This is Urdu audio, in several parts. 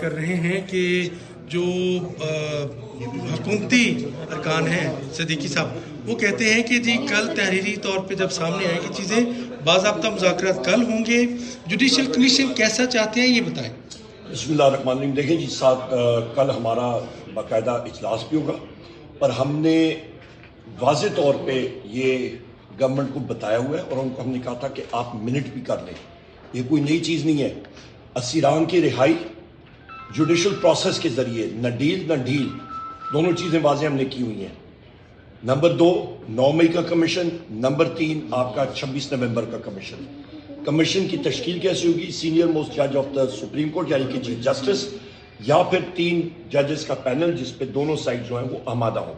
کر رہے ہیں کہ جو حکومتی ارکان ہیں صدیقی صاحب وہ کہتے ہیں کہ جی کل تحریری طور پہ جب سامنے آئے کہ چیزیں باضابطہ مذاکرات کل ہوں گے، جوڈیشل کمیشن کیسا چاہتے ہیں یہ بتائیں۔ بسم اللہ الرحمن الرحیم۔ دیکھیں جی کل ہمارا باقاعدہ اجلاس بھی ہوگا، پر ہم نے واضح طور پہ یہ گورنمنٹ کو بتایا ہوا ہے اور ان کو ہم نے کہا تھا کہ آپ منٹ بھی کر لیں، یہ کوئی نئی چیز نہیں ہے۔ اسیران کی رہائی جوڈیشل پروسیس کے ذریعے، نہ ڈیل نہ ڈھیل، دونوں چیزیں واضح ہم نے کی ہوئی ہیں۔ نمبر 2 9 مئی کا کمیشن، نمبر 3 آپ کا 26 نومبر کا کمیشن۔ کمیشن کی تشکیل کیسے ہوگی؟ سینئر موسٹ جج آف دا سپریم کورٹ یعنی کہ چیف جسٹس، یا پھر 3 ججز کا پینل جس پہ دونوں سائڈ جو ہیں وہ آمادہ ہوں۔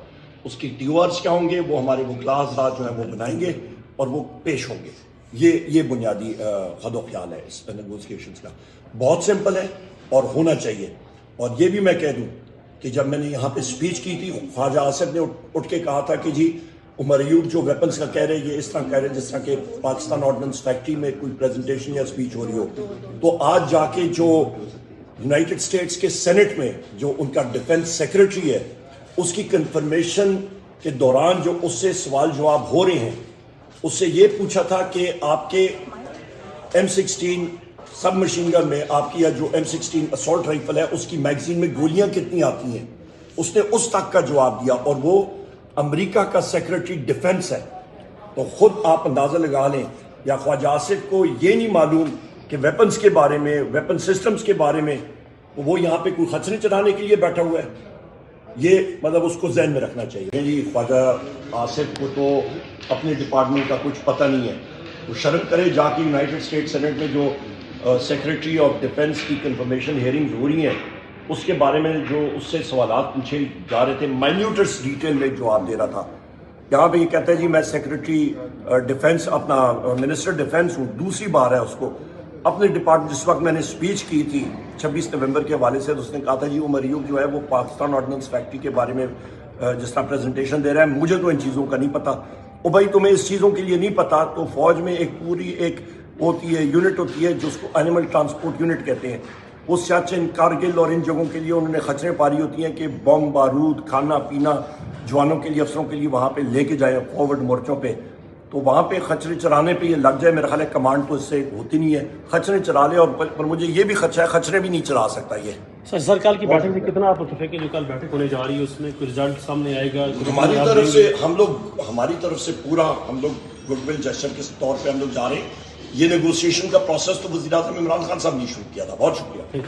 اس کی ٹیورز کیا ہوں گے وہ ہمارے وکلاء حضرات جو ہیں وہ بنائیں گے اور وہ پیش ہوں گے۔ یہ بنیادی خد و خیال ہے اس نیگوسیشنز کا، بہت سمپل ہے اور ہونا چاہیے۔ اور یہ بھی میں کہہ دوں کہ جب میں نے یہاں پہ سپیچ کی تھی، خواجہ آصف نے اٹھ کے کہا تھا کہ جی عمر ایوب جو ویپنز کا کہہ رہے یہ اس طرح کہہ رہے جس طرح کہ پاکستان آرڈننس فیکٹری میں کوئی پریزنٹیشن یا سپیچ ہو رہی ہو۔ تو آج جا کے جو یونائٹڈ اسٹیٹس کے سینٹ میں جو ان کا ڈیفنس سیکرٹری ہے، اس کی کنفرمیشن کے دوران جو اس سے سوال جواب ہو رہے ہیں، اس سے یہ پوچھا تھا کہ آپ کے M16 سب مشین گن میں آپ کی جو M16 اسالٹ رائفل ہے اس کی میگزین میں گولیاں کتنی آتی ہیں، اس نے اس تک کا جواب دیا، اور وہ امریکہ کا سیکرٹری ڈیفنس ہے۔ تو خود آپ اندازہ لگا لیں، یا خواجہ آصف کو یہ نہیں معلوم کہ ویپنز کے بارے میں، ویپن سسٹمز کے بارے میں وہ یہاں پہ کوئی خچرے چلانے کے لیے بیٹھا ہوا ہے؟ یہ مطلب اس کو ذہن میں رکھنا چاہیے۔ جی خواجہ آصف کو تو اپنے ڈپارٹمنٹ کا کچھ پتہ نہیں ہے، وہ شرم کرے جا کے یونائٹڈ اسٹیٹ سینٹ میں جو سیکرٹری آف ڈیفنس کی کنفرمیشن ہیئرنگ ہو رہی ہیں اس کے بارے میں جو اس سے سوالات پوچھے جا رہے تھے، مائنیوٹس ڈیٹیل میں جواب دے رہا تھا۔ یہاں پہ یہ کہتا ہے جی میں سیکرٹری ڈیفنس، اپنا منسٹر ڈیفنس ہوں، دوسری بار ہے اس کو اپنے ڈپارٹمنٹ۔ جس وقت میں نے سپیچ کی تھی 26 نومبر کے حوالے سے، تو اس نے کہا تھا جی عمر ایوب جو ہے وہ پاکستان آرڈننس فیکٹری کے بارے میں جس طرح پریزنٹیشن دے رہا ہے، مجھے تو ان چیزوں کا نہیں پتا۔ او بھائی تمہیں اس چیزوں کے لیے نہیں پتا تو فوج میں ایک پوری ایک ہوتی ہے یونٹ ہوتی ہے جس کو اینیمل ٹرانسپورٹ یونٹ کہتے ہیں، وہ سیاچن، کارگل اور ان جگہوں کے لیے انہوں نے خچریں پاری ہوتی ہیں کہ بم بارود، کھانا پینا جوانوں کے لیے، افسروں کے لیے وہاں پہ لے کے جائیں فارورڈ مورچوں پہ۔ تو وہاں پہ خچرے چرانے پہ یہ لگ جائے، میرا خیال ہے کمانڈ تو اس سے ہوتی نہیں ہے، خچرے چرا لے۔ اور پر مجھے یہ بھی خدشہ ہے خچرے بھی نہیں چلا سکتا یہ۔ سر کل کی بیٹھک سے کتنا آپ متفق ہیں جو کل بیٹھک ہونے جا رہی ہے، اس میں کوئی رزلٹ سامنے آئے گا؟ ہماری طرف سے پورا ہم لوگ گڈ ول جسچر کے طور پہ ہم لوگ جا رہے ہیں۔ یہ نیگوسیشن کا پروسیس تو وزیر اعظم عمران خان صاحب نے شروع کیا تھا۔ بہت شکریہ۔